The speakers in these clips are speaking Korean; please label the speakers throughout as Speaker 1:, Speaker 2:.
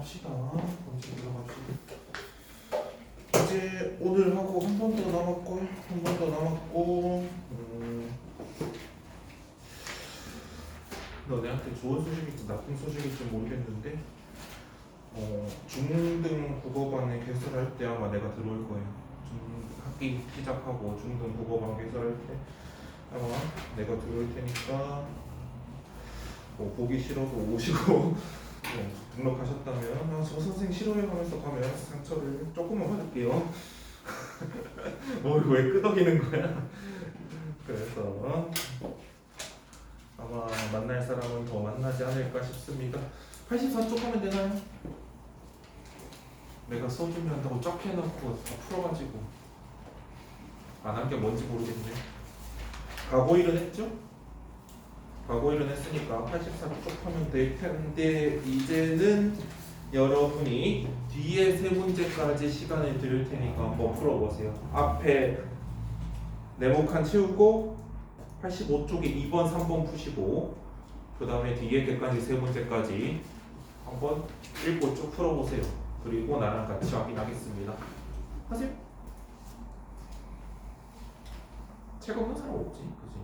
Speaker 1: 합시다. 먼저 들어갑시다. 이제 오늘 하고 한 번 더 남았고 한 번 더 남았고 너네한테 좋은 소식일지 나쁜 소식일지 모르겠는데 중등 국어반에 개설할 때 아마 내가 들어올 거예요. 학기 시작하고 중등 국어반 개설할 때 아마 내가 들어올 테니까 뭐 보기 싫어도 오시고 등록하셨다면 저 선생 싫어요 하면서 가면 상처를 조금만 받을게요. 왜 끄덕이는 거야? 그래서 아마 만날 사람은 더 만나지 않을까 싶습니다. 84쪽 하면 되나요? 내가 써주면 한다고 쫙 해놓고 다 풀어가지고 안 한 게 뭔지 모르겠네. 과거일은 했죠? 과거일은 했으니까 84쪽 하면 될 텐데 이제는 여러분이 뒤에 세 문제까지 시간을 드릴 테니까 한번 풀어보세요. 앞에 네모칸 채우고 85쪽에 2번, 3번 푸시고 그 다음에 뒤에 개까지 세 문제까지 한번 읽고 쭉 풀어보세요. 그리고 나랑 같이 확인하겠습니다. 하세요. 책 없는 사람 없지, 그지?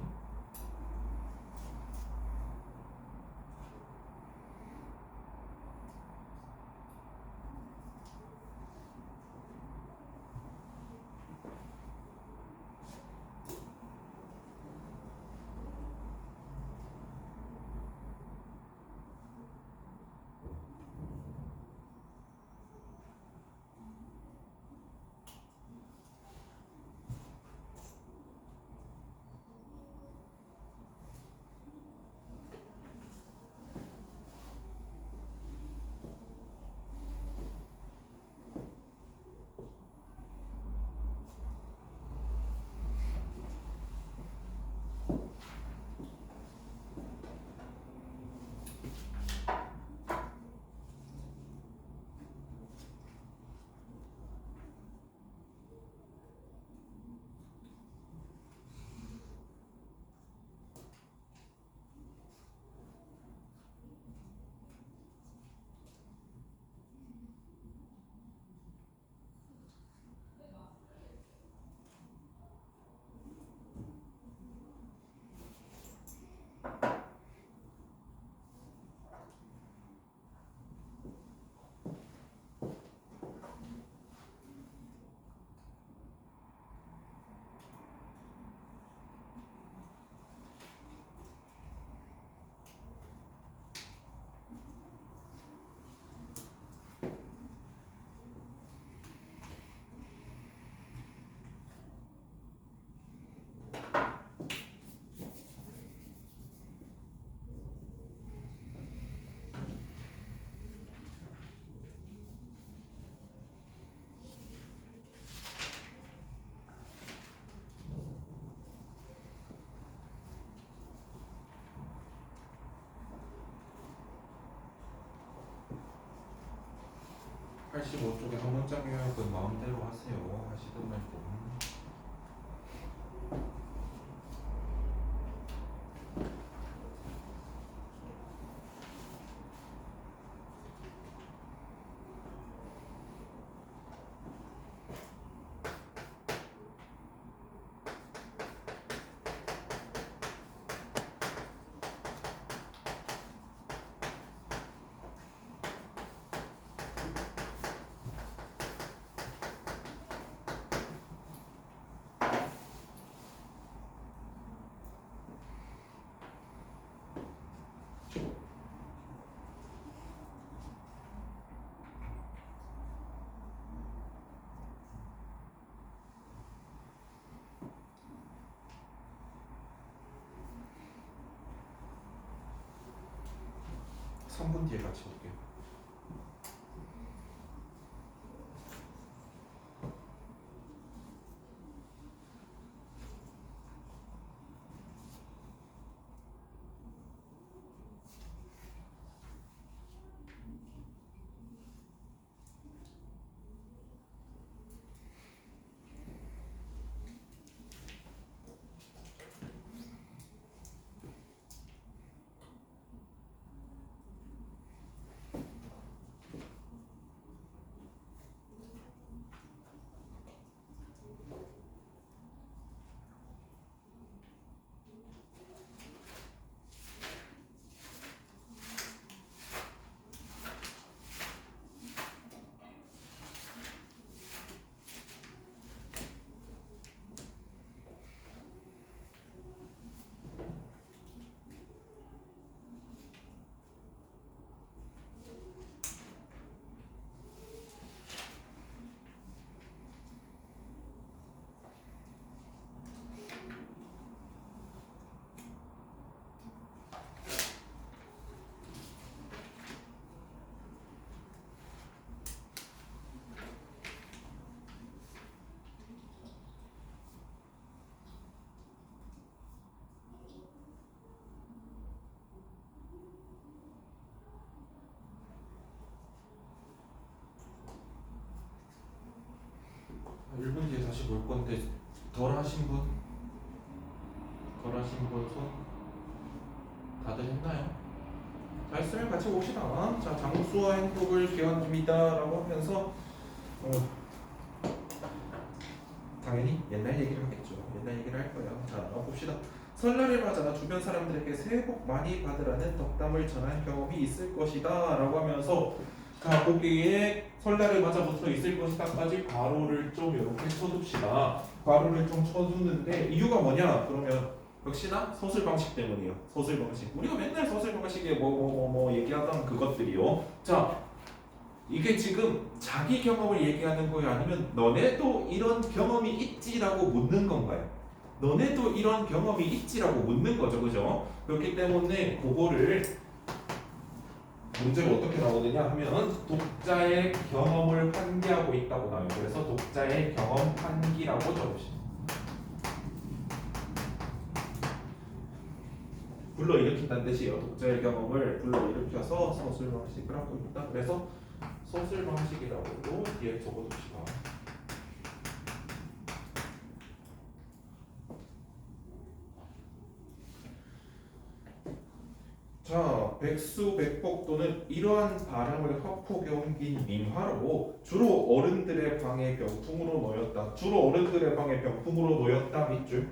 Speaker 1: (85) 쪽에 한 문장 요약은 마음대로 하세요. 하시든 말든. 삼 분 뒤에 같이 올게요. 볼 건데 덜 하신 분? 덜 하신 분 손? 다들 했나요? 자, 했으면 같이 봅시다. 자, 장수와 행복을 기원합니다 라고 하면서 당연히 옛날 얘기를 하겠죠. 옛날 얘기를 할 거예요. 자, 봅시다. 설날을 맞아 주변 사람들에게 새해 복 많이 받으라는 덕담을 전한 경험이 있을 것이다 라고 하면서 자, 거기에 설날을 맞아 붙어 있을 것이다까지 괄호를 좀 이렇게 쳐둡시다. 괄호를 좀 쳐두는데 이유가 뭐냐? 그러면 역시나 서술 방식 때문이에요. 서술 방식. 우리가 맨날 서술 방식에 뭐 얘기하던 그것들이요. 자, 이게 지금 자기 경험을 얘기하는 거예요? 아니면 너네도 이런 경험이 있지라고 묻는 건가요? 너네도 이런 경험이 있지라고 묻는 거죠, 그죠? 그렇기 때문에 그거를 문제가 어떻게 나오느냐 하면 독자의 경험을 환기하고 있다고 나와요. 그래서 독자의 경험 환기라고 적읍시다. 불러일으킨다는 뜻이에요. 독자의 경험을 불러일으켜서 서술 방식을 하고 있다. 그래서 서술 방식이라고도 뒤에 적어둡시다. 자, 백수백복도는 이러한 바람을 화폭에 옮긴 민화로 주로 어른들의 방에 병풍으로 놓였다. 주로 어른들의 방에 병풍으로 놓였다 밑줄.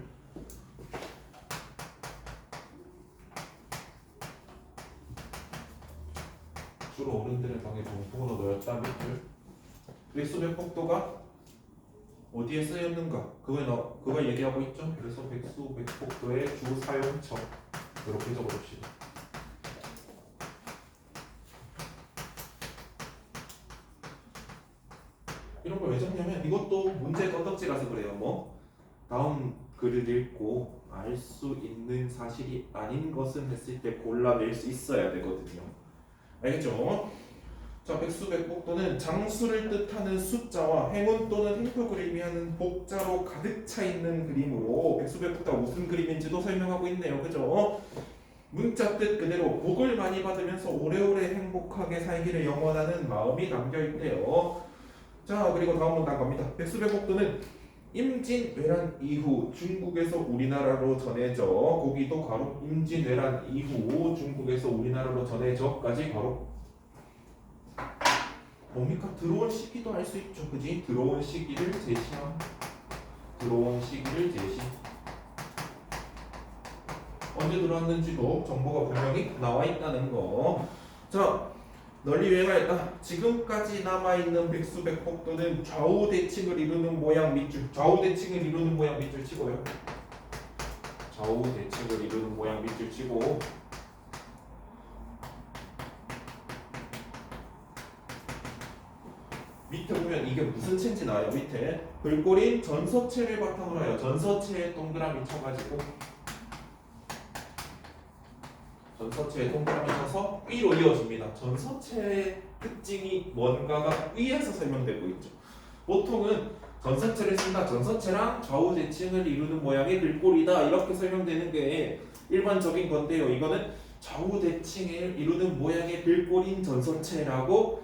Speaker 1: 주로 어른들의 방에 병풍으로 놓였다 밑줄. 백수백복도가 어디에 쓰였는가? 그걸 얘기하고 있죠. 그래서 백수백복도의 주 사용처 이렇게 적어봅시다. 이런 걸 왜 적냐면 이것도 문제 건덕지라서 그래요. 뭐 다음 글을 읽고 알 수 있는 사실이 아닌 것은 했을 때 골라낼 수 있어야 되거든요. 알겠죠? 자, 백수백복도는 장수를 뜻하는 숫자와 행운 또는 행복을 의미하는 복자로 가득 차 있는 그림으로 백수백복도가 무슨 그림인지도 설명하고 있네요. 그죠? 문자 뜻 그대로 복을 많이 받으면서 오래오래 행복하게 살기를 영원하는 마음이 담겨 있대요. 자, 그리고 다음 문단 갑니다. 백수백복도는 임진왜란 이후 중국에서 우리나라로 전해져 거기도 괄호 임진왜란 이후 중국에서 우리나라로 전해져까지 괄호 뭡니까? 들어온 시기도 알 수 있죠. 그지? 들어온 시기를 제시함. 들어온 시기를 제시. 언제 들어왔는지도 정보가 분명히 나와 있다는 거. 자, 널리 유행하였다. 지금까지 남아있는 백수백복도는 좌우대칭을 이루는 모양 밑줄. 좌우대칭을 이루는 모양 밑줄 치고요. 좌우대칭을 이루는 모양 밑줄 치고 밑에 보면 이게 무슨 체인지 나와요. 밑에 글꼴인 전서체를 바탕으로 하여 전서체에 동그라미 쳐가지고 전서체에 동그라미 쳐서 위로 이어집니다. 전서체의 특징이 뭔가가 위에서 설명되고 있죠. 보통은 전서체를 쓴다. 전서체랑 좌우대칭을 이루는 모양의 글꼴이다. 이렇게 설명되는 게 일반적인 건데요. 이거는 좌우대칭을 이루는 모양의 글꼴인 전서체라고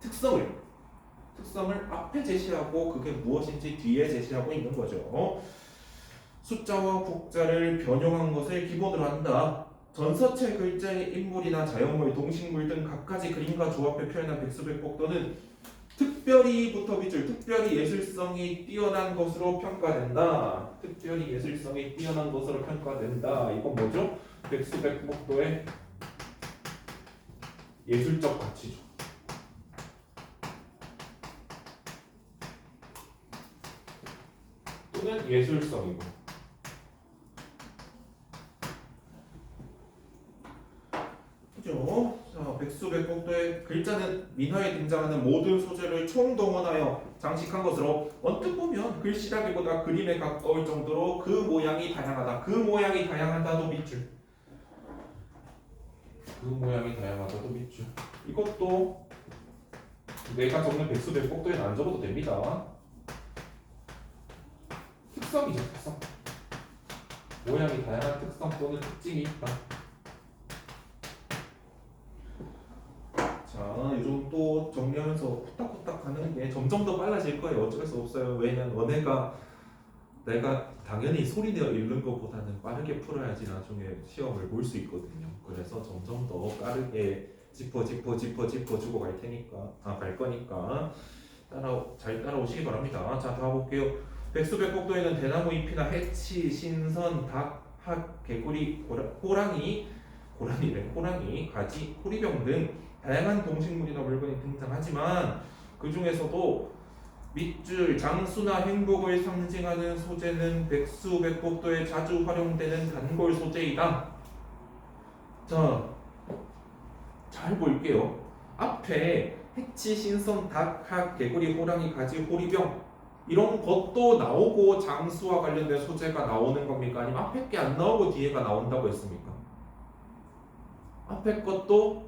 Speaker 1: 특성을 앞에 제시하고 그게 무엇인지 뒤에 제시하고 있는 거죠. 숫자와 복자를 변형한 것을 기본으로 한다. 전서체 글자의 인물이나 자연물, 동식물 등 각가지 그림과 조합해 표현한 백수백복도는 특별히부터 밑줄 특별히 예술성이 뛰어난 것으로 평가된다. 특별히 예술성이 뛰어난 것으로 평가된다. 이건 뭐죠? 백수백복도의 예술적 가치죠. 또는 예술성이고. 그죠? 자, 백수백복도의 글자는 민화에 등장하는 모든 소재를 총동원하여 장식한 것으로 언뜻 보면 글씨라기보다 그림에 가까울 정도로 그 모양이 다양하다. 그 모양이 다양하다도 밑줄. 그 모양이 다양하다도 밑줄. 이것도 내가 적는 백수백복도에는 안 적어도 됩니다. 특성이죠, 특성. 모양이 다양한 특성 또는 특징이 있다. 자, 요즘 또 정리하면서 후딱후딱 가는 게 점점 더 빨라질 거예요. 어쩔 수 없어요. 왜냐면 내가 당연히 소리내어 읽는 것보다는 빠르게 풀어야지 나중에 시험을 볼 수 있거든요. 그래서 점점 더 빠르게 짚어 주고 갈 거니까 잘 따라오시기 바랍니다. 자, 다 볼게요. 백수백곡도에는 대나무 잎이나 해치, 신선, 닭, 학, 개구리, 호랑이, 가지, 호리병 등 다양한 동식물이나 물건이 등장하지만 그 중에서도 밑줄, 장수나 행복을 상징하는 소재는 백수백곡도에 자주 활용되는 단골 소재이다. 자, 잘 볼게요. 앞에 해치, 신선, 닭, 학, 개구리, 호랑이, 가지, 호리병 이런 것도 나오고 장수와 관련된 소재가 나오는 겁니까? 아니면 앞에 게 안 나오고 뒤에가 나온다고 했습니까? 앞에 것도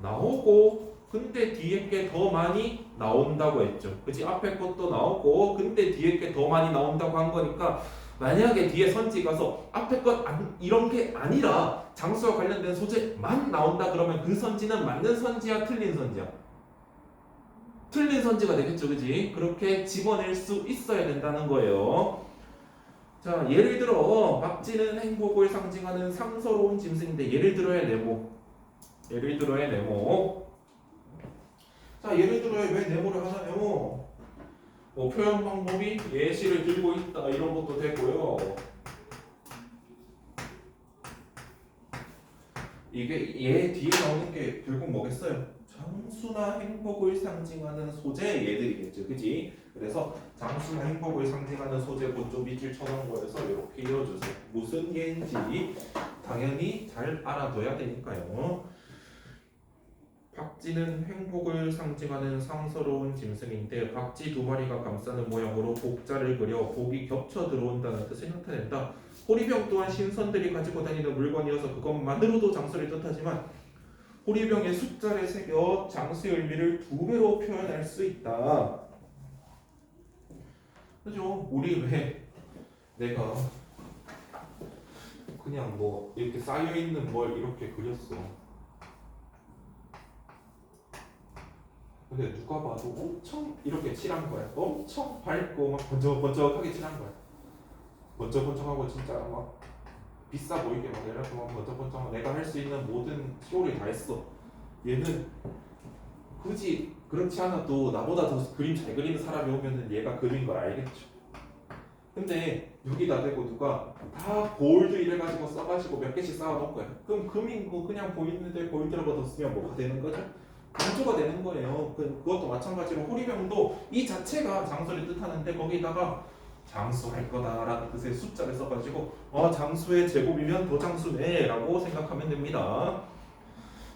Speaker 1: 나오고 근데 뒤에 게 더 많이 나온다고 했죠. 그치? 앞에 것도 나오고 근데 뒤에 게 더 많이 나온다고 한 거니까 만약에 뒤에 선지 가서 앞에 것 이런 게 아니라 장수와 관련된 소재만 나온다 그러면 그 선지는 맞는 선지야 틀린 선지야? 틀린 선지가 되겠죠. 그지? 그렇게 집어낼 수 있어야 된다는 거예요. 자, 예를 들어 박쥐는 행복을 상징하는 상서로운 짐승인데 예를 들어의 네모. 자, 예를 들어의 왜 네모를 하냐면 뭐 표현 방법이 예시를 들고 있다 이런 것도 되고요. 이게 얘 뒤에 나오는 게 결국 뭐겠어요? 장수나 행복을 상징하는 소재 얘들이겠죠. 그지? 그래서 장수나 행복을 상징하는 소재 그쪽 밑줄 쳐놓은 거에서 이렇게 이어주세요. 무슨 예인지 당연히 잘 알아둬야 되니까요. 박쥐는 행복을 상징하는 상서로운 짐승인데 박쥐 두 마리가 감싸는 모양으로 복자를 그려 복이 겹쳐 들어온다는 뜻을 나타낸다. 호리병 또한 신선들이 가지고 다니는 물건이어서 그것만으로도 장수를 뜻하지만 호리병에 숫자를 새겨 장수의 의미를 2배로 표현할 수 있다. 그죠? 우리 왜 내가 그냥 뭐 이렇게 쌓여있는 뭘 이렇게 그렸어. 근데 누가 봐도 엄청 이렇게 칠한 거야. 엄청 밝고 막 번쩍번쩍하게 칠한 거야. 번쩍번쩍하고 진짜 막 비싸 보이게 막 이렇게 막 번쩍번쩍 내가 할 수 있는 모든 쇼를 다 했어. 얘는 굳이 그렇지 않아도 나보다 더 그림 잘 그리는 사람이 오면은 얘가 그린 걸 알겠죠. 근데 여기다 대고 누가 다 볼드 이래가지고 써가지고 몇 개씩 쌓아놓은 거야. 그럼 금인 거 그냥 보이는데 볼드라고 쓰면 뭐가 되는 거죠? 강조가 되는 거예요. 그것도 마찬가지로 호리병도 이 자체가 장수를 뜻하는데 거기다가 장수할 거다라는 뜻의 숫자를 써가지고 장수의 제곱이면 더 장수네 라고 생각하면 됩니다.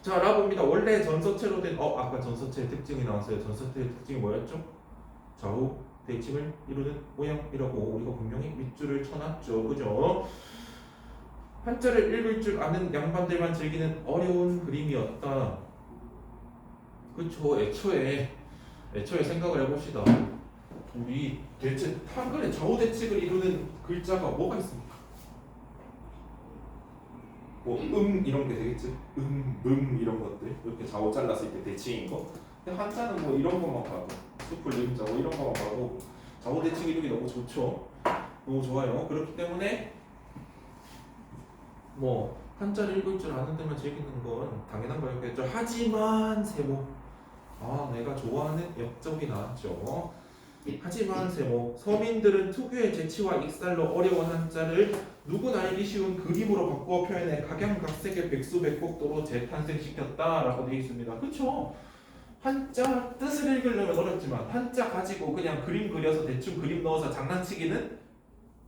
Speaker 1: 자, 라봅니다. 원래 전서체로 된 아까 전서체의 특징이 나왔어요. 전서체의 특징이 뭐였죠? 좌우 대칭을 이루는 모양이라고 우리가 분명히 밑줄을 쳐놨죠. 그죠? 한자를 읽을 줄 아는 양반들만 즐기는 어려운 그림이었다. 그쵸. 애초에 생각을 해봅시다. 우리 대체 한글의 좌우 대칭을 이루는 글자가 뭐가 있습니까? 뭐 이런 게 되겠지. 이런 것들 이렇게 좌우 잘랐을 때 대칭인 거. 근데 한자는 뭐 이런 것만 봐도 숲을 그림자 뭐 이런 것만 봐도 좌우 대칭 이루기 너무 좋죠. 너무 좋아요. 그렇기 때문에 뭐 한자를 읽을 줄 아는 데만 즐기는 건 당연한 거였겠죠. 하지만 세모 내가 좋아하는 역점이 나왔죠. 하지만 세모 서민들은 특유의 재치와 익살로 어려운 한자를 누구나 알기 쉬운 그림으로 바꾸어 표현해 각양각색의 백수백곡도로 재탄생시켰다라고 되어 있습니다. 그렇죠? 한자 뜻을 읽으려면 어렵지만 한자 가지고 그냥 그림 그려서 대충 그림 넣어서 장난치기는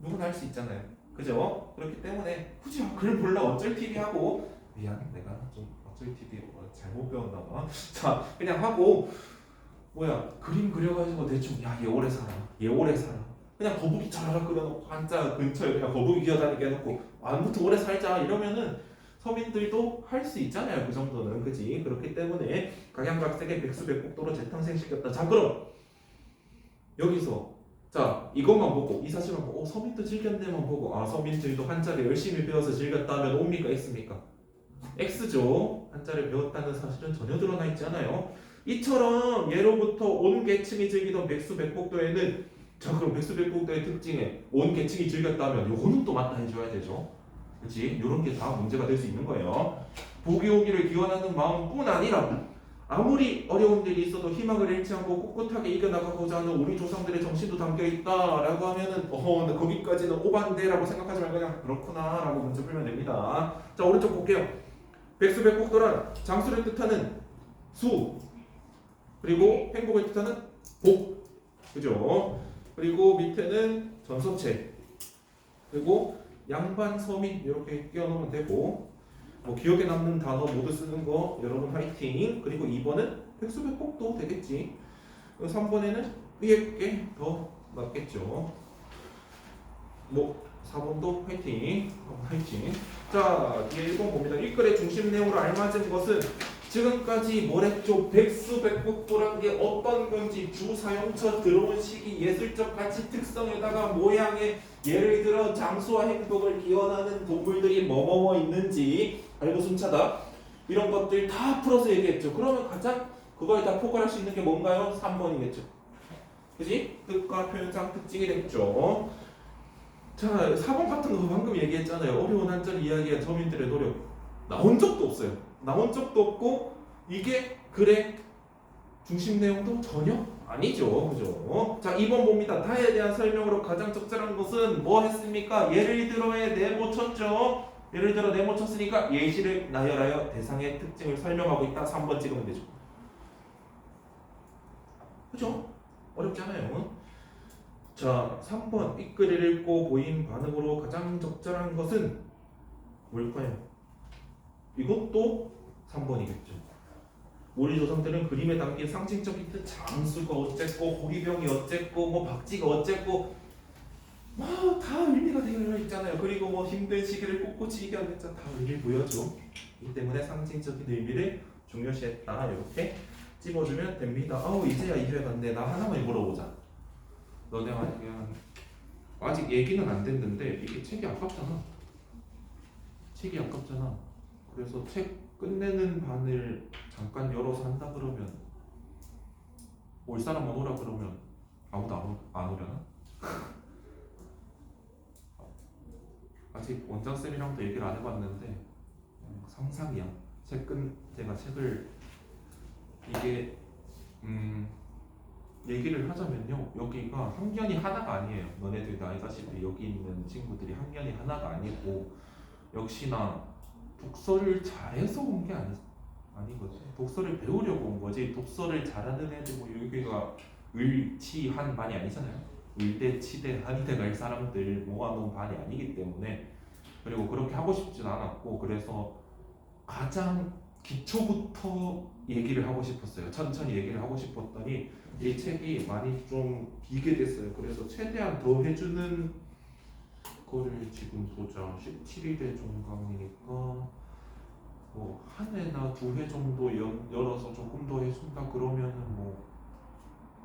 Speaker 1: 누구나 할 수 있잖아요. 그죠? 그렇기 때문에 굳이 글 몰라 어쩔 TV 하고 미안 내가 좀 어쩔 TV 잘못 배웠나 봐. 자 그냥 하고 그림 그려가지고 대충 얘 오래 살아 그냥 거북이 자라라 그려놓고 한자 근처에 그냥 거북이 기어다니게 해놓고 아무튼 오래 살자 이러면은 서민들도 할 수 있잖아요. 그 정도는 그지? 그렇기 때문에 각양각색의 백수백곡도로 재탄생시켰다. 자 그럼 여기서 자 이것만 보고 이 사실만 보고 서민도 즐겼네만 보고 서민들도 한자를 열심히 배워서 즐겼다면 옵니까 있습니까? X죠. 한자를 배웠다는 사실은 전혀 드러나 있지 않아요. 이처럼 예로부터 온 계층이 즐기던 백수 백복도에는 자 그럼 백수 백복도의 특징에 온 계층이 즐겼다면 요거는 또 맞다 해줘야 되죠. 그렇지? 요런 게 다 문제가 될 수 있는 거예요. 복이 오기를 기원하는 마음뿐 아니라 아무리 어려운 일이 있어도 희망을 잃지 않고 꿋꿋하게 이겨나가고자 하는 우리 조상들의 정신도 담겨 있다라고 하면은 나 거기까지는 오반데라고 생각하지 말고 그냥 그렇구나라고 문제 풀면 됩니다. 자 오른쪽 볼게요. 백수백복도란 장수를 뜻하는 수 그리고 행복을 뜻하는 복 그죠? 그리고 밑에는 전서체 그리고 양반 서민 이렇게 끼워놓으면 되고 뭐 기억에 남는 단어 모두 쓰는 거 여러분 화이팅. 그리고 2번은 백수백복도 되겠지. 3번에는 위에 게 더 낫겠죠. 뭐 4번도 화이팅. 화이팅. 자 뒤에 1번 봅니다. 일글의 중심 내용으로 알맞은 것은 지금까지 뭘 했죠? 백수백복도란 게 어떤 건지 주 사용처 들어온 시기 예술적 가치 특성에다가 모양의 예를 들어 장수와 행복을 기원하는 동물들이 뭐뭐뭐 있는지 알고 순차다 이런 것들 다 풀어서 얘기했죠. 그러면 가장 그거에 다 포괄할 수 있는 게 뭔가요? 3번이겠죠. 그지? 뜻과 표현상 특징이 됐죠. 자 4번 같은 거 방금 얘기했잖아요. 어려운 한자리 이야기와 서민들의 노력 나온 적도 없어요. 나온 적도 없고 이게 글의 중심 내용도 전혀 아니죠. 그죠? 자 2번 봅니다. 다에 대한 설명으로 가장 적절한 것은 뭐 했습니까? 예를 들어에 네모쳤죠. 예를 들어 네모쳤으니까 예시를 나열하여 대상의 특징을 설명하고 있다. 3번 찍으면 되죠. 그죠? 어렵지 않아요. 자 3번 이 글을 읽고 보인 반응으로 가장 적절한 것은 뭘까요? 이것도 3번이겠죠. 우리 조상들은 그림에 담긴 상징적인 뜻 장수가 어쨌고 호리병이 어쨌고 뭐 박쥐가 어쨌고 뭐 다 의미가 되어 있잖아요. 그리고 뭐 힘든 시기를 꿋꿋이 이겨냈잖아. 다 의미를 보여줘. 이 때문에 상징적인 의미를 중요시했다. 이렇게 찝어주면 됩니다. 아우 이제야 2회 갔네. 나 하나만 물어보자. 너네 그냥 아직 얘기는 안 됐는데 이게 책이 아깝잖아. 책이 아깝잖아. 그래서 책 끝내는 반을 잠깐 열어서 한다 그러면 올 사람은 오라 그러면 아무도 안 오려나? 아직 원장쌤이랑도 얘기를 안 해봤는데 상상이야. 제가 책을 이게 얘기를 하자면요. 여기가 학년이 하나가 아니에요. 너네들도 알다시피 여기 있는 친구들이 학년이 하나가 아니고 역시나 독서를 잘해서 온 게 아니거든. 독서를 배우려고 온 거지. 독서를 잘하는 애들 뭐 여기가 을치한 반이 아니잖아요. 의대, 치대, 한의대 갈 사람들 모아놓은 반이 아니기 때문에 그리고 그렇게 하고 싶진 않았고 그래서 가장 기초부터 얘기를 하고 싶었어요. 천천히 얘기를 하고 싶었더니 이 책이 많이 좀 비게 됐어요. 그래서 최대한 더 해주는 거를 지금 보자. 17일에 종강이니까 뭐 한 회나 2회 정도 열어서 조금 더 해준다 그러면은 뭐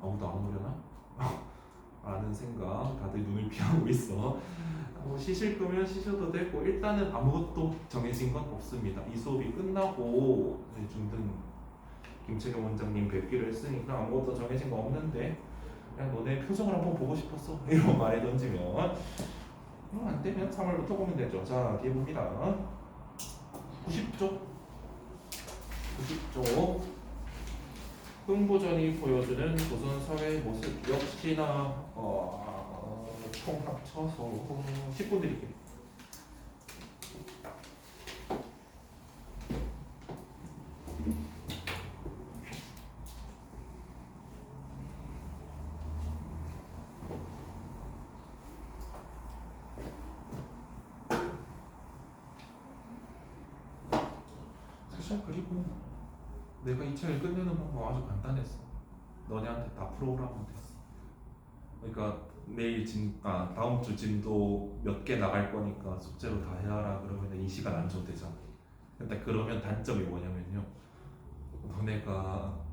Speaker 1: 아무도 안 오려나? 라는 생각. 다들 눈을 피하고 있어. 뭐 쉬실 거면 쉬셔도 되고 일단은 아무것도 정해진 건 없습니다. 이 수업이 끝나고 중등 김채경 원장님 뵙기로 했으니까 아무것도 정해진 거 없는데 그냥 너네 표정을 한번 보고 싶었어 이런 말에 던지면 안 되면 3월부터 보면 되죠. 자 뒤에 봅니다. 90쪽 흥보전이 보여주는 조선 사회의 모습 역시나 총 합쳐서 10분 드릴게요. 사실 그리고 내가 이 책을 끝내는 방법 아주 간단했어. 너네한테 다 풀어오라면 됐어. 그러니까 다음 주 진도 몇 개 나갈 거니까 숙제로 다 해라 그러면 이 시간 안 줘도 되잖아. 근데 그러면 단점이 뭐냐면요. 너네가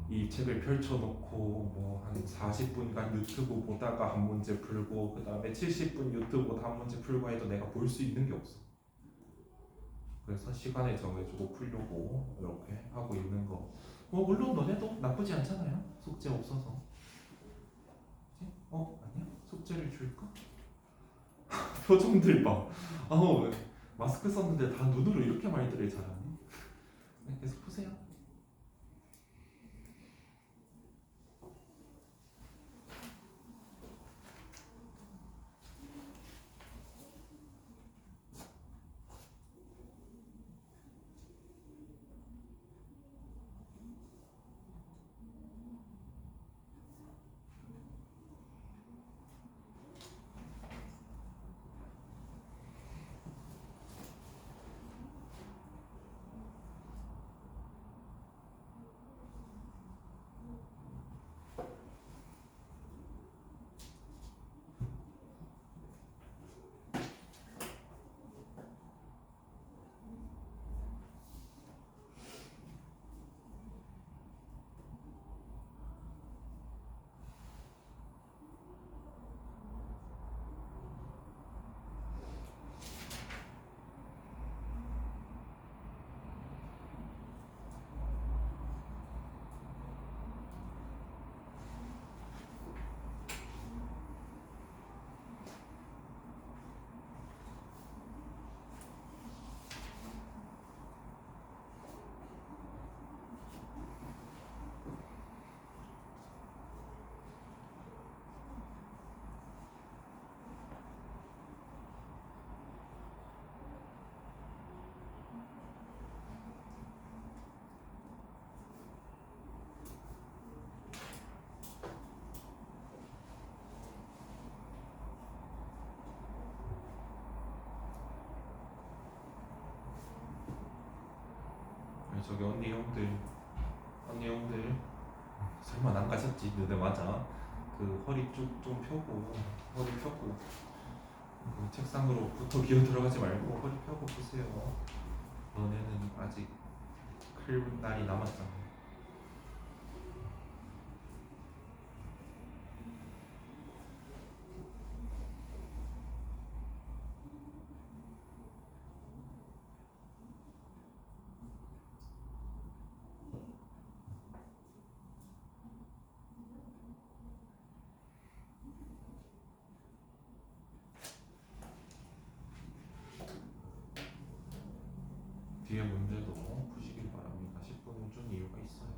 Speaker 1: 이 책을 펼쳐놓고 뭐 한 40분간 유튜브 보다가 한 문제 풀고 그 다음에 70분 유튜브 보다 한 문제 풀고 해도 내가 볼 수 있는 게 없어. 그래서 시간을 정해주고 풀려고 이렇게 하고 있는 거. 물론 너네도 나쁘지 않잖아요. 숙제 없어서. 그치? 아니야? 숙제를 줄까? 표정들 봐. 아우, 마스크 썼는데 다 눈으로 이렇게 말들을 잘하네. 네, 계속 보세요. 저기 언니 형들 설마 안 가셨지? 너네 맞아. 그 허리 쭉 좀 펴고 허리 펴고 그 책상으로 붙어 기어 들어가지 말고 허리 펴고 보세요. 너네는 아직 클 날이 남았잖아. 뒤에 문제도 푸시길 바랍니다. 10분은 준 이유가 있어요.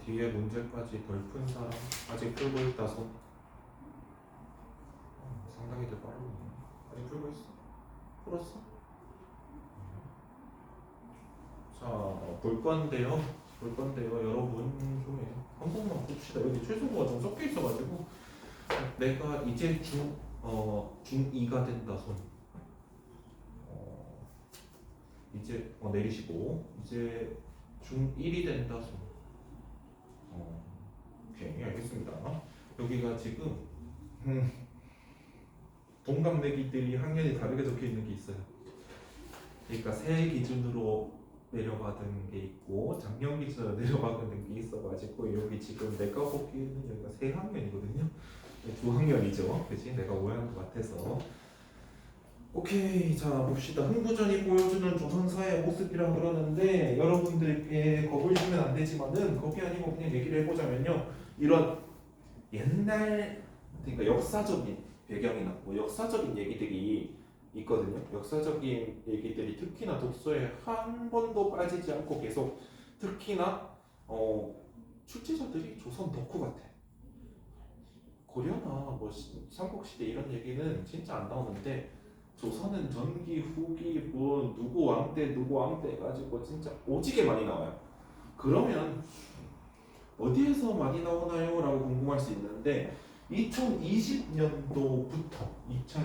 Speaker 1: 뒤에 문제까지 덜 푼 사람 아직 풀고 있다 손. 상당히들 빠르네. 아직 풀고 있어? 풀었어? 자, 볼 건데요. 여러분 중에 한 번만 봅시다. 여기 최소가 좀 섞여 있어가지고 내가 이제 중2가 된다 손. 이제 내리시고 이제 중1이 된다 손. 오케이, 알겠습니다. 있습니다. 여기가 지금 동갑내기들이 학년이 다르게 적혀 있는 게 있어요. 그러니까 새해 기준으로 내려받은 게 있고 작년 기준으로 내려받은 게 있어가지고 여기 지금 내가 보기에는 여기가 세 학년이거든요. 두 학년이죠. 그치? 내가 오해한 것 같아서. 오케이, 자 봅시다. 흥부전이 보여주는 조선사의 모습이라 그러는데 여러분들께 겁을 주면 안 되지만은 겁이 아니고 그냥 얘기를 해보자면요. 이런 옛날 그러니까 역사적인 배경이나 뭐 역사적인 얘기들이 있거든요. 역사적인 얘기들이 특히나 독서에 한 번도 빠지지 않고 계속 특히나 출제자들이 조선 덕후 같아. 고려나 뭐 삼국시대 이런 얘기는 진짜 안 나오는데 조선은 전기 후기 뭐 누구 왕때 해가지고 진짜 오지게 많이 나와요. 그러면 어디에서 많이 나오나요? 라고 궁금할 수 있는데 2020년도부터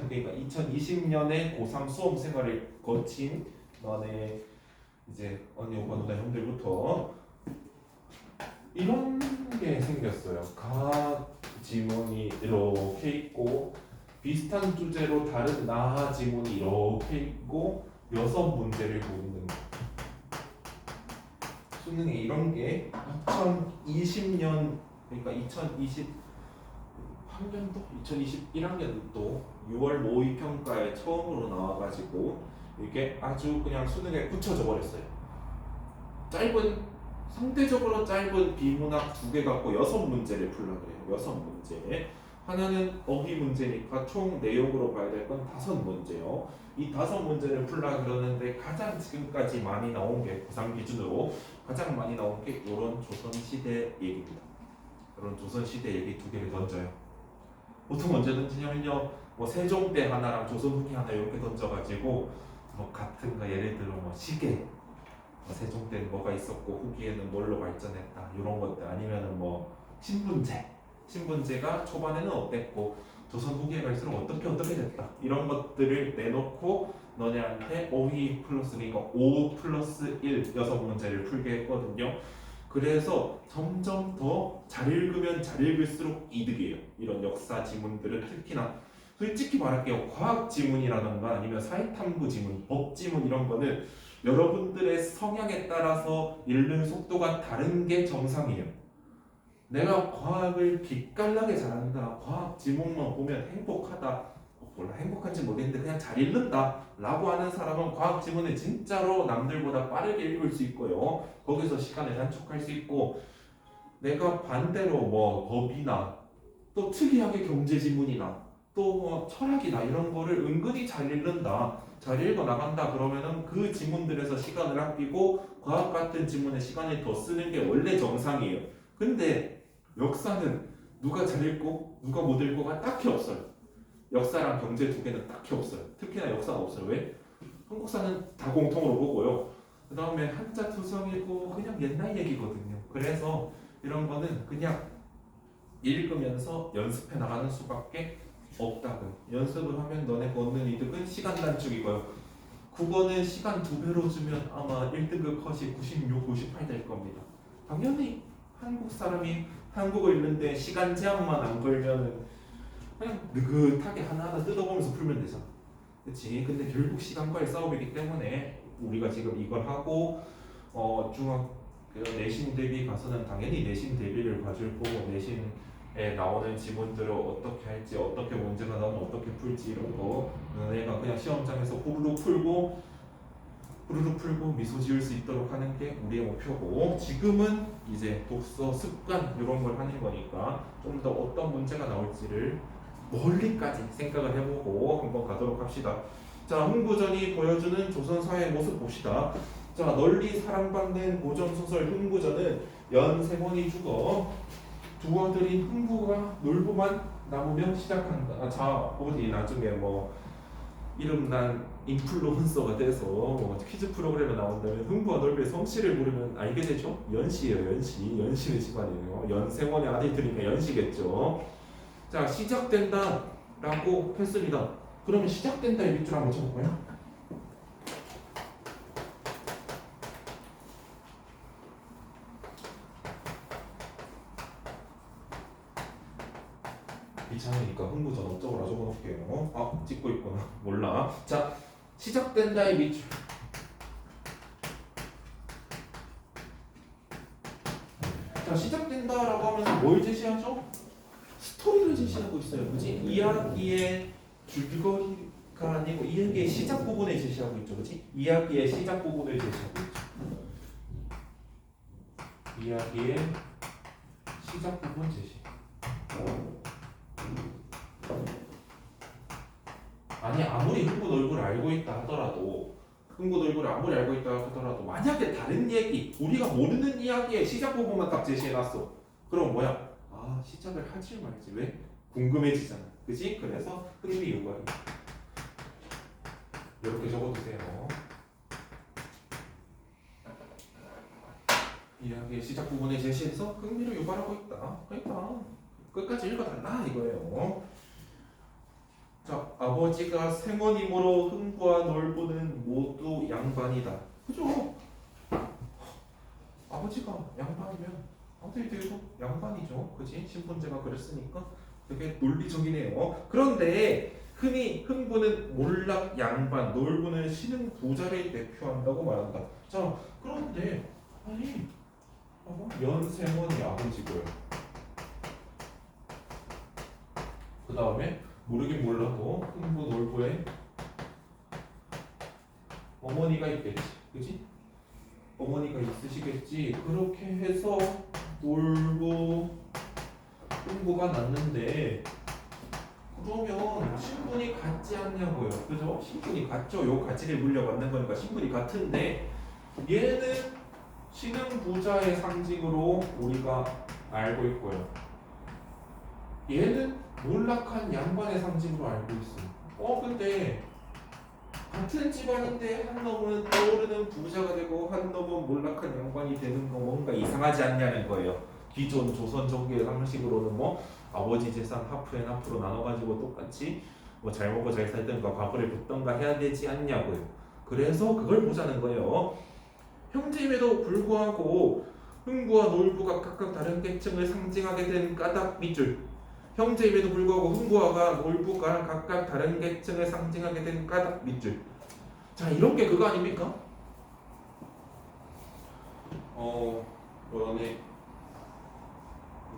Speaker 1: 그러니까 2020년에 고3 수험 생활을 거친 너네 이제 언니 오빠 누나 형들부터 이런 게 생겼어요. 각 지문이 이렇게 있고 비슷한 주제로 다른 나하 지문이 이렇게 있고 6문제를 묻는 거. 수능에 이런 게 2020년 그러니까 2020학년도 2021학년도 6월 모의평가에 처음으로 나와가지고 이게 아주 그냥 수능에 붙여져 버렸어요. 상대적으로 짧은 비문학 2개 갖고 6문제를 풀라 그래요. 6문제. 하나는 어휘 문제니까 총 내용으로 봐야 될 건 5문제요. 이 5문제를 풀라 그러는데 가장 지금까지 많이 나온 게 고3 기준으로 가장 많이 나온 게 이런 조선시대 얘기입니다. 이런 조선시대 얘기 2개를 던져요. 보통 언제 던지냐면요. 뭐 세종 때 하나랑 조선 후기 하나 이렇게 던져가지고 뭐 같은 거 예를 들어 뭐 시계 세종 때는 뭐가 있었고 후기에는 뭘로 발전했다 이런 것들 아니면은 뭐 신분제가 초반에는 어땠고 조선 후기에 갈수록 어떻게 됐다 이런 것들을 내놓고 너네한테 어휘 플러스 그러니까 5 플러스 1 6문제를 풀게 했거든요. 그래서 점점 더 잘 읽으면 잘 읽을수록 이득이에요. 이런 역사 지문들은 특히나 솔직히 말할게요. 과학 지문이라던가 아니면 사회탐구 지문, 법 지문 이런 거는 여러분들의 성향에 따라서 읽는 속도가 다른 게 정상이에요. 내가 과학을 기깔나게 잘한다, 과학 지문만 보면 행복하다, 몰라 행복한지 모르겠는데 그냥 잘 읽는다 라고 하는 사람은 과학 지문을 진짜로 남들보다 빠르게 읽을 수 있고요. 거기서 시간을 단축할 수 있고 내가 반대로 뭐 법이나 또 특이하게 경제 지문이나 또 뭐 철학이나 이런 거를 은근히 잘 읽는다, 잘 읽어 나간다 그러면은 그 지문들에서 시간을 아끼고 과학 같은 지문에 시간을 더 쓰는 게 원래 정상이에요. 근데 역사는 누가 잘 읽고 누가 못 읽고가 딱히 없어요. 역사랑 경제 2개는 딱히 없어요. 특히나 역사가 없어요. 왜? 한국사는 다 공통으로 보고요. 그 다음에 한자 투성이고 그냥 옛날 얘기거든요. 그래서 이런 거는 그냥 읽으면서 연습해 나가는 수밖에 없다고. 연습을 하면 너네 얻는 이득은 시간 단축이고요. 국어는 시간 2배로 주면 아마 1등급 컷이 96, 98 될 겁니다. 당연히 한국 사람이 한국어 읽는데 시간 제한만 안 걸면은 그냥 느긋하게 하나하나 뜯어보면서 풀면 되잖아. 그치? 근데 결국 시간과의 싸움이기 때문에 우리가 지금 이걸 하고 내신 대비 가서는 당연히 내신 대비를 봐줄 거고 내신에 나오는 지문들을 어떻게 할지 어떻게 문제가 나오면 어떻게 풀지 이런 거 내가 그냥 시험장에서 후루룩 풀고 미소 지을 수 있도록 하는 게 우리의 목표고 지금은 이제 독서 습관 이런 걸 하는 거니까 좀 더 어떤 문제가 나올지를 멀리까지 생각을 해보고 한번 가도록 합시다. 자, 흥부전이 보여주는 조선사의 모습 봅시다. 자, 널리 사랑받는 고전소설 흥부전은 연세원이 죽어 두 아들인 흥부가 놀부만 남으며 시작한다. 자, 어디 나중에 뭐 이름난 인플루언서가 돼서 뭐 퀴즈 프로그램에 나온다면 흥부와 놀부의 성씨를 모르면 알게 되죠? 연씨예요. 연씨는 집안이에요. 연세원의 아들들이니까 연씨겠죠. 자, 시작된다 라고 했습니다. 그러면 시작된다의 밑줄 한번 쳐볼까요? 귀찮으니까 흥부전 어쩌고라 적어놓을게요. 아 찍고 있구나. 몰라. 자 시작된다의 밑줄. 자 시작된다라고 하면서 뭘 제시하죠? 스토리를 제시하고 있어요. 그지? 이야기의 줄거리가 아니고 이야기의 시작 부분을 제시하고 있죠. 그지? 이야기의 시작 부분을 제시하고 있죠. 이야기의 시작 부분 제시. 아니 아무리 흥부 놀부를 알고 있다 하더라도 흥부 놀부를 아무리 알고 있다 하더라도 만약에 다른 얘기 우리가 모르는 이야기의 시작 부분만 딱 제시해놨어. 그럼 뭐야? 아 시작을 하지 말지. 왜? 궁금해지잖아. 그지? 그래서 흥미 유발. 이렇게 적어두세요. 이야기의 시작 부분에 제시해서 흥미를 유발하고 있다. 그러니까 끝까지 읽어달라 이거예요. 자, 아버지가 생원이므로 흥부와 놀부는 모두 양반이다. 그죠? 아버지가 양반이면 아들들도 양반이죠. 그지? 신분제가 그랬으니까 되게 논리적이네요. 그런데 흔히 흥부는 몰락 양반, 놀부는 신흥 부자를 대표한다고 말한다. 자, 그런데 아니 연생원이 아버지고요. 그 다음에 모르긴 몰라도 흥부 놀부에 어머니가 있겠지, 그지? 어머니가 있으시겠지. 그렇게 해서 놀부 흥부가 났는데 그러면 신분이 같지 않냐고요, 그죠? 신분이 같죠. 요 가치를 물려받는 거니까 신분이 같은데 얘는 신흥 부자의 상징으로 우리가 알고 있고요. 얘는 몰락한 양반의 상징으로 알고 있어요. 근데 같은 집안인데 한 놈은 떠오르는 부자가 되고 한 놈은 몰락한 양반이 되는 거 뭔가 이상하지 않냐는 거예요. 기존 조선 정계의 상식으로는 뭐 아버지 재산 하프앤 하프로 나눠가지고 똑같이 뭐 잘 먹고 잘 살던가 과거를 붓던가 해야 되지 않냐고요. 그래서 그걸 보자는 거예요. 형제임에도 불구하고 흥부와 놀부가 각각 다른 계층을 상징하게 된 까닭 밑줄. 형제임에도 불구하고 흥부와 놀부가 각각 다른 계층을 상징하게 된 까닭 밑줄. 자, 이런 게 그거 아닙니까? 뭐네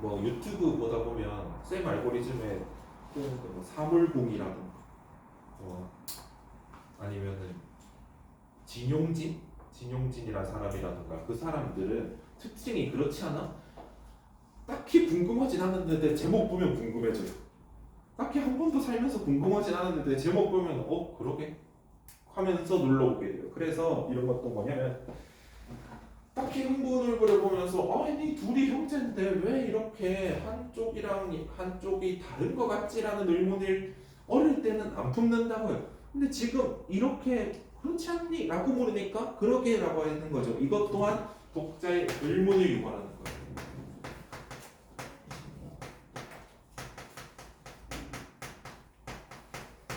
Speaker 1: 뭐 유튜브 보다 보면 쌤 알고리즘에 뜨는 뭐 사물공이라든가 아니면은 진용진이라는 사람이라든가 그 사람들은 특징이 그렇지 않아? 딱히 궁금하진 않은데 제목 보면 궁금해져요. 딱히 한 번도 살면서 궁금하진 않았는데 제목 보면 그러게 하면서 눌러보게 돼요. 그래서 이런 것도 뭐냐면 딱히 흥부놀부를 보면서 아니 둘이 형제인데 왜 이렇게 한쪽이랑 한쪽이 다른 것 같지라는 의문을 어릴 때는 안 품는다고요. 근데 지금 이렇게 그렇지 않니? 라고 물으니까 그러게 라고 하는 거죠. 이것 또한 독자의 의문을 유발하는 거예요.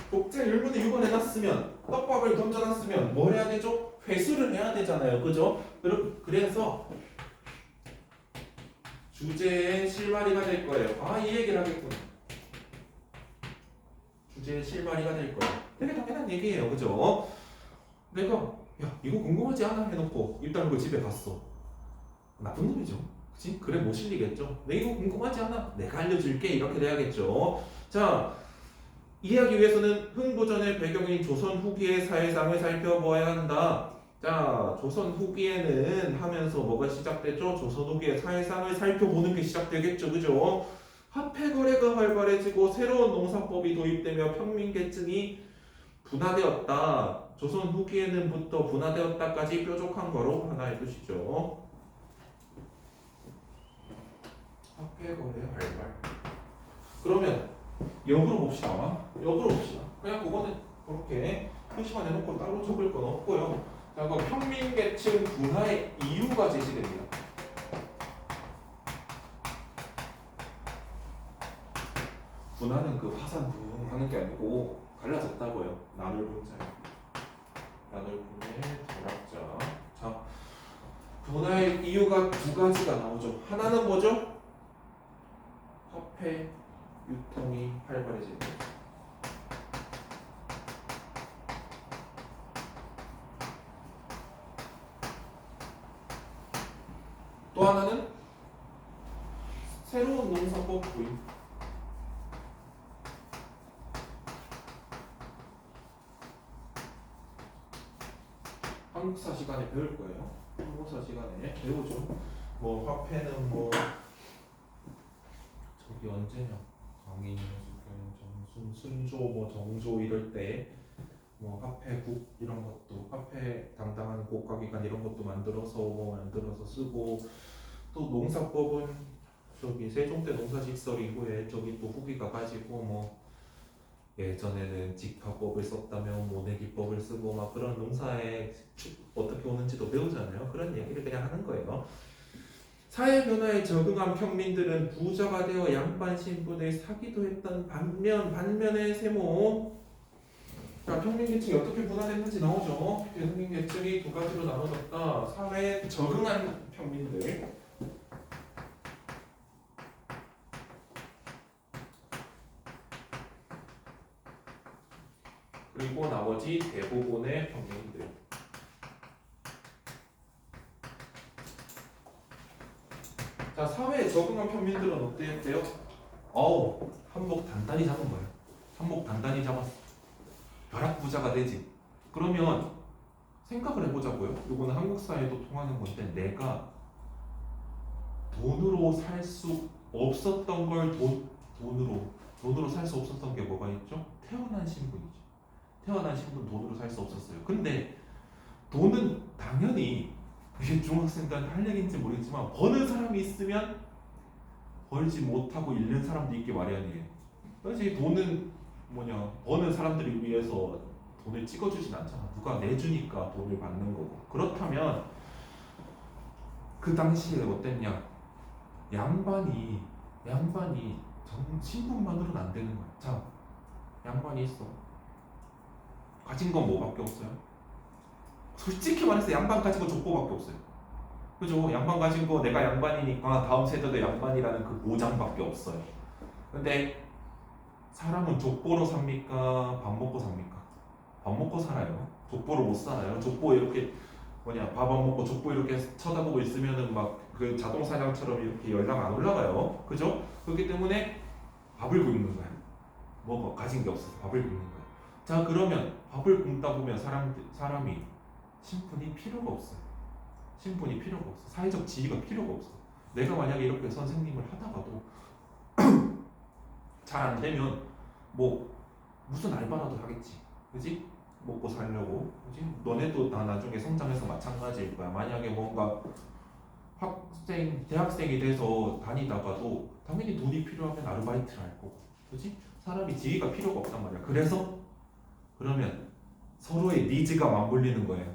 Speaker 1: 독자의 의문을 유발해놨으면 떡밥을 던져놨으면 뭘 해야 되죠? 회수를 해야 되잖아요. 그죠? 그래서 주제의 실마리가 될 거예요. 이 얘기를 하겠구나. 주제의 실마리가 될 거예요. 되게 당연한 얘기예요. 그죠? 내가 야 이거 궁금하지 않아 해놓고 일단 그 집에 갔어. 나쁜 놈이죠. 그치? 그래 못 실리겠죠. 내 이거 궁금하지 않아. 내가 알려줄게. 이렇게 돼야겠죠. 자, 이해하기 위해서는 흥부전의 배경인 조선 후기의 사회상을 살펴보아야 한다. 자, 조선 후기에는 하면서 뭐가 시작되죠? 조선 후기의 사회상을 살펴보는 게 시작되겠죠. 그죠? 화폐 거래가 활발해지고 새로운 농사법이 도입되며 평민계층이 분화되었다. 조선 후기에는부터 분화되었다까지 뾰족한 거로 하나 해두시죠. 화폐 거래 활발. 그러면 역으로 봅시다. 그냥 그거는 그렇게 표시만 해놓고 따로 적을 건 없고요. 자, 그 평민계층 분화의 이유가 제시됩니다. 분화는 그 화산 붕 하는 게 아니고 갈라졌다고요. 나눌 분자예요. 나눌 분의 도락자. 자, 분화의 이유가 두 가지가 나오죠. 하나는 뭐죠? 화폐 유통이 활발해지는 거죠. 또 하나는 새로운 농사법 도입. 한국사 시간에 배울 거예요. 한국사 시간에 배우죠. 뭐 화폐는 뭐 저기 언제냐? 강의, 정순, 순조, 뭐 정조 이럴 때 뭐 화폐국 이런 것도 화폐 담당하는 국가기관 이런 것도 만들어서 쓰고 또 농사법은 저기 세종 때 농사직설 이후에 저기 또 후기가 가지고 뭐 예전에는 직화법을 썼다면 모내기법을 쓰고 막 그런 농사에 어떻게 오는지도 배우잖아요. 그런 얘기를 그냥 하는 거예요. 사회 변화에 적응한 평민들은 부자가 되어 양반 신분을 사기도 했던 반면의 세모. 자, 평민계층이 어떻게 분화됐는지 나오죠. 평민계층이 두 가지로 나눠졌다. 사회에 적응한 평민들, 그리고 나머지 대부분의 평민들. 자, 사회에 적응한 평민들은 어땠대요? 한몫 단단히 잡은 거예요. 한몫 단단히 잡았어. 벼락부자가 되지. 그러면 생각을 해보자고요. 이거는 한국 사회도 통하는 건데 내가 돈으로 살 수 없었던 걸 돈으로 살 수 없었던 게 뭐가 있죠? 태어난 신분이죠. 태어난 신분 돈으로 살 수 없었어요. 근데 돈은 당연히 이게 중학생들한테 할 얘기인지 모르겠지만 버는 사람이 있으면 벌지 못하고 잃는 사람도 있기 마련이에요. 그래서 이 돈은 버는 사람들을 위해서 돈을 찍어주진 않잖아. 누가 내주니까 돈을 받는 거고. 그렇다면 그 당시에 어땠냐? 양반이 신분만으로는 안 되는 거야. 자, 양반이 있어. 가진 건 뭐밖에 없어요? 솔직히 말해서 양반 가진 거 족보밖에 없어요. 그죠? 양반 가진 거 내가 양반이니까 다음 세대도 양반이라는 그 보장밖에 없어요. 근데 사람은 족보로 삽니까? 밥 먹고 삽니까? 밥 먹고 살아요. 족보로 못 살아요. 족보 이렇게 밥 안 먹고 족보 이렇게 쳐다보고 있으면은 막 그 자동 사냥처럼 이렇게 열량 안 올라가요. 그죠? 그렇기 때문에 밥을 굶는 거야. 뭐 가진 게 없어서 밥을 굶는 거야. 자, 그러면 밥을 굶다 보면 사람이 신분이 필요가 없어요. 신분이 필요가 없어. 사회적 지위가 필요가 없어. 내가 만약에 이렇게 선생님을 하다가도 잘 안 되면 뭐 무슨 알바라도 하겠지. 그지? 먹고 살려고. 그지? 너네도 다 나중에 성장해서 마찬가지일 거야. 만약에 뭔가 대학생이 돼서 다니다가도 당연히 돈이 필요하면 아르바이트를 할 거고. 그지? 사람이 지위가 필요가 없단 말이야. 그래서 그러면 서로의 니즈가 맞물리는 거예요.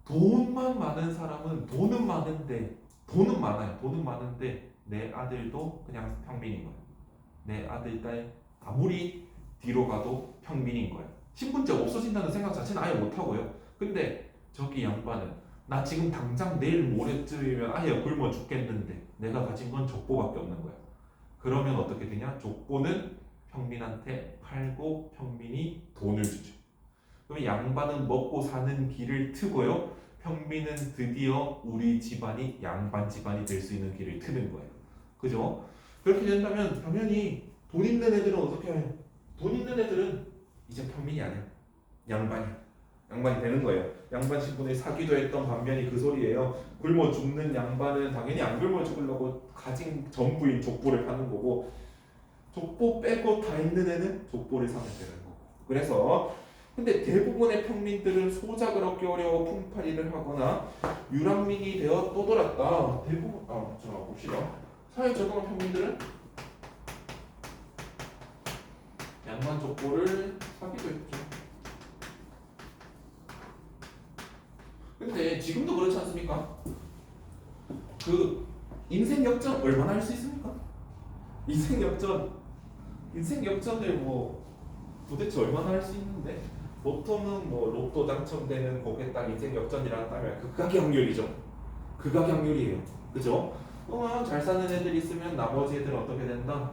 Speaker 1: 돈만 많은 사람은 돈은 많아요. 돈은 많은데 내 아들도 그냥 평민인 거예요. 내 아들, 딸 아무리 뒤로 가도 평민인 거예요. 신분증 없어진다는 생각 자체는 아예 못하고요. 근데 저기 양반은 나 지금 당장 내일 모레쯤이면 아예 굶어 죽겠는데 내가 가진 건 족보밖에 없는 거야. 그러면 어떻게 되냐? 족보는 평민한테 팔고 평민이 돈을 주죠. 그럼 양반은 먹고 사는 길을 트고요. 평민은 드디어 우리 집안이 양반 집안이 될 수 있는 길을 트는 거예요. 그죠? 그렇게 된다면 당연히 돈 있는 애들은 어떻게 해요? 돈 있는 애들은 이제 평민이 아니야. 양반이 되는 거예요. 양반 신분을 사기도 했던 반면이 그 소리예요. 굶어 죽는 양반은 당연히 안 굶어 죽으려고 가진 전부인 족보를 파는 거고, 족보 빼고 다 있는 애는 족보를 사면 되는 거고. 그래서 근데 대부분의 평민들은 소작을 얻기 어려워 풍파리를 하거나 유랑민이 되어 떠돌았다. 대부분 자 봅시다. 사회 적응한 평민들은 양반 족보를 사기도 했죠. 근데 지금도 그렇지 않습니까? 그 인생 역전 얼마나 할 수 있습니까? 인생 역전을 뭐 도대체 얼마나 할 수 있는데 보통은 뭐 로또 당첨되는 거기에 딱 인생 역전이라고 하면 극악의 확률이죠. 극악의 확률이에요. 그죠? 잘 사는 애들 있으면 나머지 애들은 어떻게 된다?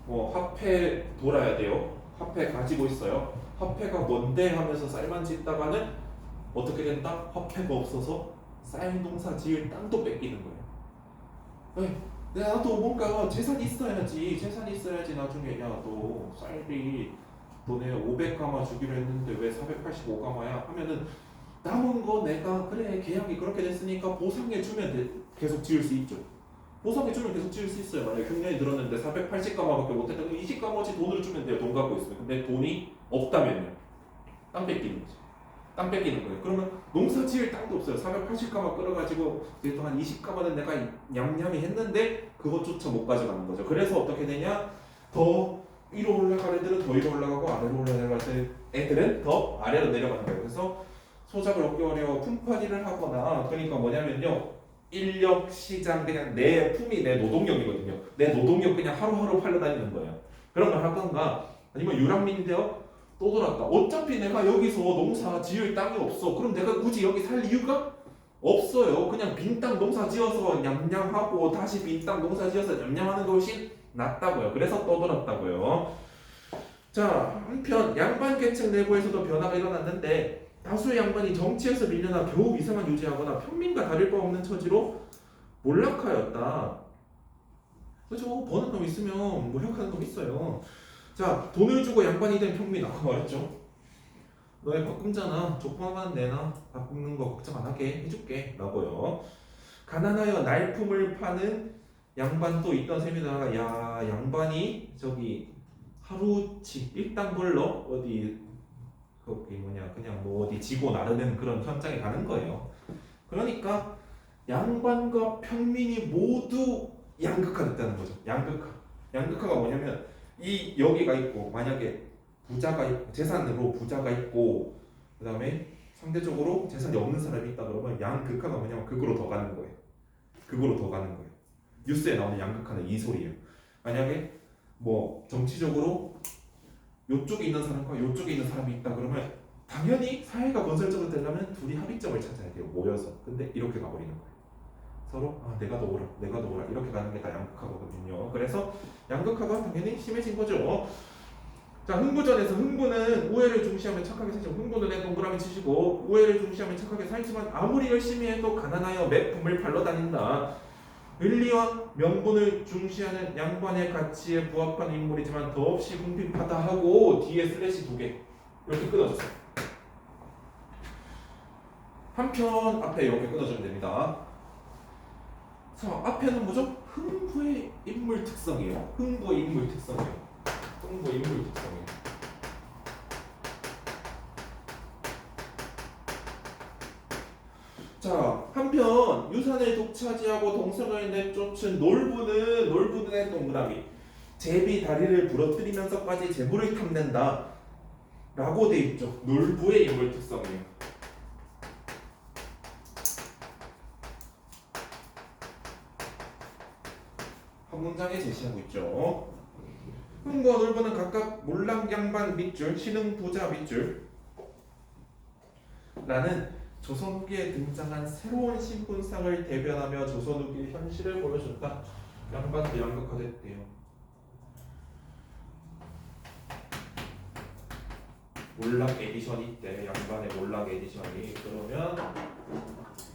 Speaker 1: 뭐 화폐 돌아야 돼요. 화폐 가지고 있어요. 화폐가 뭔데 하면서 쌀만 짓다가는 어떻게 된다? 화폐가 없어서 쌀농사 지을 땅도 뺏기는 거예요. 네, 나도 뭔가 재산이 있어야지. 재산이 있어야지 나중에 야 너 쌀이 너네 500가마 주기로 했는데 왜 485가마야? 하면은 남은 거 내가 그래 계약이 그렇게 됐으니까 보상해 주면 계속 지을 수 있죠. 보상해 주면 계속 지을 수 있어요. 만약에 흉년이 들었는데 480가마밖에 못했다 그럼 20가마치 돈을 주면 돼요. 돈 갖고 있으면. 근데 돈이 없다면요. 땅 뺏기는 거죠. 땅 뺏기는 거예요. 그러면 농사 지을 땅도 없어요. 480가마 끌어가지고 그래도 한 20가마는 내가 냠냠이 했는데 그것조차 못 가져가는 거죠. 그래서 어떻게 되냐? 더 위로 올라갈 애들은 더 위로 올라가고 아래로 올라갈 애들은 더 아래로 내려가는 거예요. 그래서 소작을 얻기 어려워 품팔이를 하거나 그러니까 뭐냐면요. 인력 시장 그냥 내 품이 내 노동력이거든요. 내 노동력 그냥 하루하루 팔러 다니는 거예요. 그런 걸 하던가 아니면 유랑민인데요. 또 돌았다. 어차피 내가 여기서 농사 지을 땅이 없어. 그럼 내가 굳이 여기 살 이유가 없어요. 그냥 빈 땅 농사 지어서 냠냠하고 다시 빈 땅 농사 지어서 냠냠하는 것이 낫다고요. 그래서 떠돌았다고요. 자, 한편 양반 계층 내부에서도 변화가 일어났는데 다수의 양반이 정치에서 밀려나 겨우 위상을 유지하거나 평민과 다를 바 없는 처지로 몰락하였다. 그렇죠. 버는 놈 있으면 몰락하는 놈 있어요. 자, 돈을 주고 양반이 된 평민 아까 말했죠. 너의 밥금잖아. 조건만 내놔. 밥 굶는 거 걱정 안 하게 해줄게 라고요. 가난하여 날품을 파는 양반도 있던 셈이다. 야, 양반이 저기 하루치 일당 벌러 어디 거기 뭐냐 그냥 뭐 어디 지고 나르는 그런 현장에 가는 거예요. 그러니까 양반과 평민이 모두 양극화됐다는 거죠. 양극화가 뭐냐면 이 여기가 있고 만약에 부자가 있고 재산으로 부자가 있고 그다음에 상대적으로 재산이 없는 사람이 있다 그러면 양극화가 뭐냐면 극으로 더 가는 거예요. 극으로 더 가는 거예요. 뉴스에 나오는 양극화는 이 소리예요. 만약에 뭐 정치적으로 요쪽에 있는 사람과 요쪽에 있는 사람이 있다 그러면 당연히 사회가 건설적으로 되려면 둘이 합의점을 찾아야 돼요. 모여서. 근데 이렇게 가버리는 거예요. 서로 내가 더 오라 내가 더 오라 이렇게 가는 게 다 양극화거든요. 그래서 양극화가 당연히 심해진 거죠. 자, 흥부전에서 흥부는 우애를 중시하며 착하게 살죠. 흥부는 내 동그라미 치시고 우애를 중시하며 착하게 살지만 아무리 열심히 해도 가난하여 매품을 발러 다닌다. 윤리와 명분을 중시하는 양반의 가치에 부합하는 인물이지만 더없이 궁핍하다 하고 뒤에 슬래시 2개 이렇게 끊어줬어요. 한편 앞에 이렇게 끊어주면 됩니다. 자, 앞에는 뭐죠? 흥부의 인물 특성이에요. 흥부의 인물 특성이에요. 흥부의 인물 특성이에요. 자, 한편 유산을 독차지하고 동서를 내쫓은 놀부는 동그라미 제비 다리를 부러뜨리면서까지 재물을 탐낸다 라고 돼 있죠. 놀부의 인물 특성이에요. 한 문장에 제시하고 있죠. 흥부와 놀부는 각각 몰락양반 밑줄, 신흥부자 밑줄 라는 조선 후기에 등장한 새로운 신분상을 대변하며 조선 후기의 현실을 보여준다. 양반도 양극화됐대요. 몰락 에디션이 있대. 양반의 몰락 에디션이. 그러면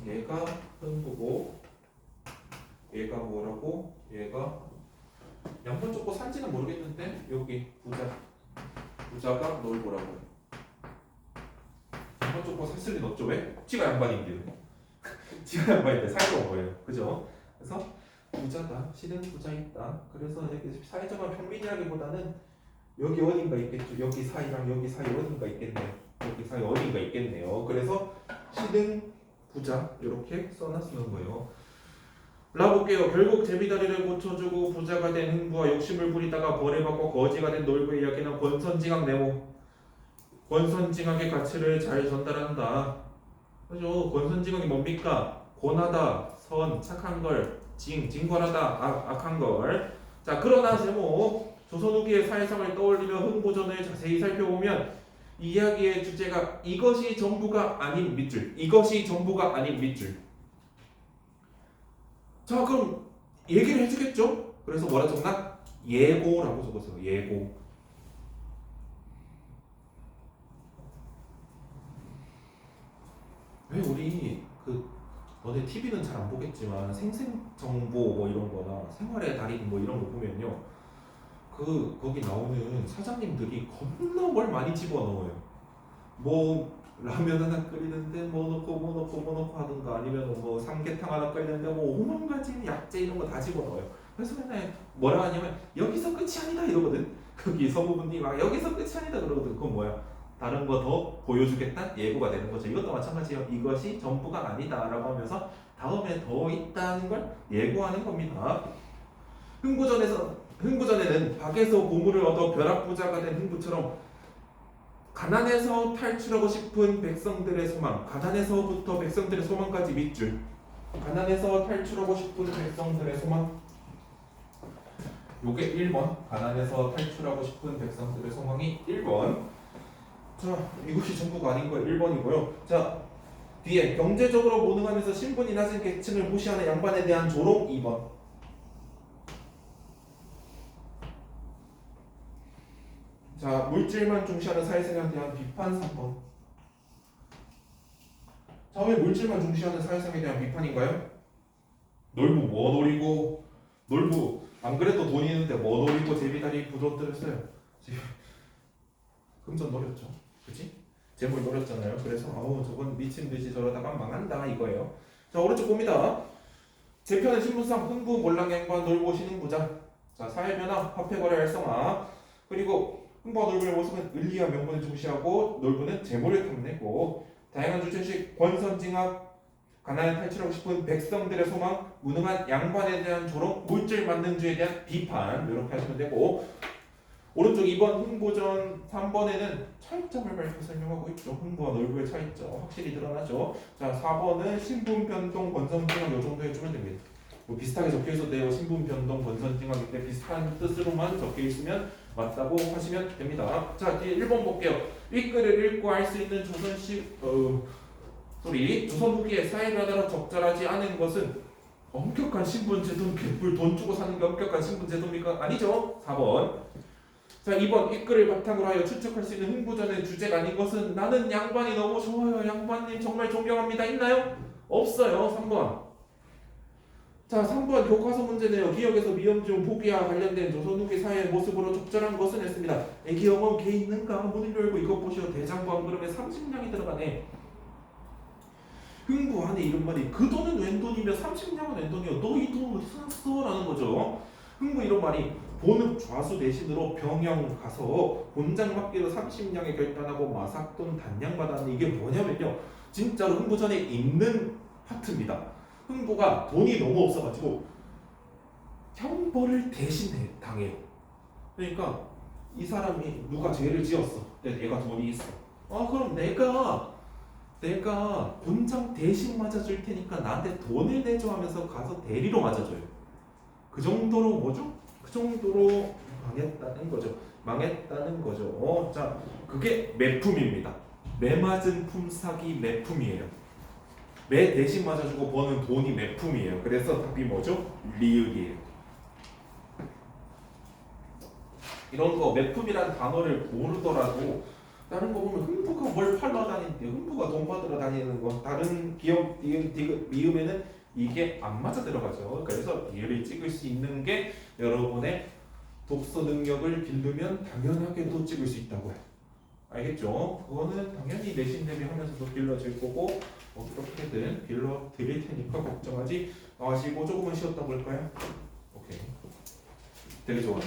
Speaker 1: 얘가 흥부고 얘가 뭐라고? 얘가 양반 쫓고 산지는 모르겠는데 여기 부자가 놀부라고. 양반 쫓고 샀을 리는 없죠. 왜? 지가 양반인데. 지가 양반인데 살고 거예요. 그죠? 그래서 부자다. 실은 부자 있다. 그래서 여기 사회적인 평민이라기보다는 여기 어딘가 있겠죠. 여기 사이랑 여기 사이 어딘가 있겠네요. 여기 사이 어딘가 있겠네요. 그래서 실은 부자 이렇게 써놨는 거예요. 라볼게요. 결국 제비다리를 고쳐주고 부자가 된 흥부와 욕심을 부리다가 벌해받고 거지가 된 놀부의 이야기는 권선징악 네모. 권선징악의 가치를 잘 전달한다. 그죠? 권선징악이 뭡니까? 권하다, 선, 착한 걸, 징벌하다, 악한 걸. 자, 그러나 제목 조선 후기의 사회상을 떠올리며 흥부전을 자세히 살펴보면 이 이야기의 주제가 이것이 전부가 아닌 밑줄. 이것이 전부가 아닌 밑줄. 자, 그럼 얘기를 해주겠죠? 그래서 뭐라 적나? 예고라고 적었어요. 예고. 왜 우리 너네 TV는 잘 안 보겠지만 생생정보 뭐 이런 거나 생활의 달인 뭐 이런 거 보면요. 거기 나오는 사장님들이 겁나 뭘 많이 집어넣어요. 뭐 라면 하나 끓이는데 뭐 넣고 하든가 아니면 뭐 삼계탕 하나 끓이는데 뭐 5만 가지 약재 이런 거 다 집어넣어요. 그래서 맨날 뭐라 하냐면 여기서 끝이 아니다 이러거든. 거기 서부분이 막 여기서 끝이 아니다 그러거든. 그건 뭐야? 다른 거 더 보여주겠다 예고가 되는 거죠. 이것도 마찬가지예요. 이것이 전부가 아니다라고 하면서 다음에 더 있다는 걸 예고하는 겁니다. 흥부전에는 박에서 보물을 얻어 벼락부자가 된 흥부처럼 가난에서 탈출하고 싶은 백성들의 소망, 가난에서부터 백성들의 소망까지 밑줄. 가난에서 탈출하고 싶은 백성들의 소망. 요게 1번. 가난에서 탈출하고 싶은 백성들의 소망이 1번. 자, 이것이 전부가 아닌 거예요. 1번이고요. 자, 뒤에 경제적으로 무능하면서 신분이 낮은 계층을 무시하는 양반에 대한 조롱 2번. 자, 물질만 중시하는 사회생활에 대한 비판 3번. 자, 왜 물질만 중시하는 사회생활에 대한 비판인가요? 놀부 뭐 노리고, 놀부 안 그래도 돈 있는데 뭐 노리고 제비다리 부러뜨렸어요. 금전 노렸죠. 그치? 재물 노렸잖아요. 그래서 저건 미친듯이 저러다가 망한다 이거예요. 자, 오른쪽 봅니다. 제 편의 신분상 흥부 몰랑양반 놀고 신흥부자. 자, 사회변화, 화폐거래 활성화. 그리고 흥부와 놀부의 모습은 은리와 명분을 중시하고 놀부는 재물을 탐내고 다양한 주체식 권선징악 가난에 탈출하고 싶은 백성들의 소망 무능한 양반에 대한 조롱 물질 만능주의에 대한 비판 이렇게 하시면 되고 오른쪽 2번 흥부전 3번에는 차이점을 밝혀 설명하고 있죠. 흥부와 놀부의 차이점 확실히 드러나죠. 자 4번은 신분 변동 권선징악 요 정도 해주면 됩니다. 뭐 비슷하게 적혀 있었는데요. 신분 변동 권선징악인데 비슷한 뜻으로만 적혀 있으면 맞다고 하시면 됩니다. 자 뒤에 1번 볼게요. 윗글을 읽고 알 수 있는 조선식 조선 후기에 사회변화로 적절하지 않은 것은 엄격한 신분 제도 개뿔 돈 주고 사는 게 엄격한 신분 제도입니까? 아니죠. 4번. 자 2번 이 글을 바탕으로 하여 추측할 수 있는 흥부전의 주제가 아닌 것은 나는 양반이 너무 좋아요. 양반님 정말 존경합니다. 있나요? 없어요. 3번. 자 3번 교과서 문제네요. 기억에서 미엄중 포기와 관련된 조선 후기 사회의 모습으로 적절한 것은 했습니다. 애기 영어 개 있는가? 문을 열고 이것 보시오. 대장부 한 그릇에 30냥이 들어가네. 흥부 안에 이런 말이 그 돈은 웬 돈이며 30냥은 웬 돈이요. 너 이 돈 어디서 났어? 라는 거죠. 흥부 이런 말이 본읍 좌수 대신으로 병영 가서 본장 맡기로 30냥에 결단하고 마삭돈 단냥 받았는데 이게 뭐냐면요. 진짜로 흥부전에 있는 파트입니다. 흥부가 돈이 너무 없어가지고 형벌을 대신 당해요. 그러니까 이 사람이 누가 죄를 지었어. 근데 얘가 돈이 있어. 그럼 내가 본장 대신 맞아줄 테니까 나한테 돈을 내줘 하면서 가서 대리로 맞아줘요. 그 정도로 뭐죠? 그 정도로 망했다는 거죠. 자, 그게 매품입니다. 매 맞은 품 사기 매품이에요. 매 대신 맞아주고 버는 돈이 매품이에요. 그래서 답이 뭐죠? 리을이에요. 이런 거 매품이라는 단어를 모르더라도 다른 거 보면 흥부가 뭘 팔러 다니는데 흥부가 돈 받으러 다니는 거 다른 기억 미음에는 이게 안 맞아 들어가죠. 그래서 리을을 찍을 수 있는 게 여러분의 독서 능력을 기르면 당연하게도 찍을 수 있다고요. 알겠죠? 그거는 당연히 내신 대비하면서도 길러질 거고 어떻게든 길러 드릴 테니까 걱정하지 마시고 조금만 쉬었다 볼까요? 오케이. 되게 좋아요.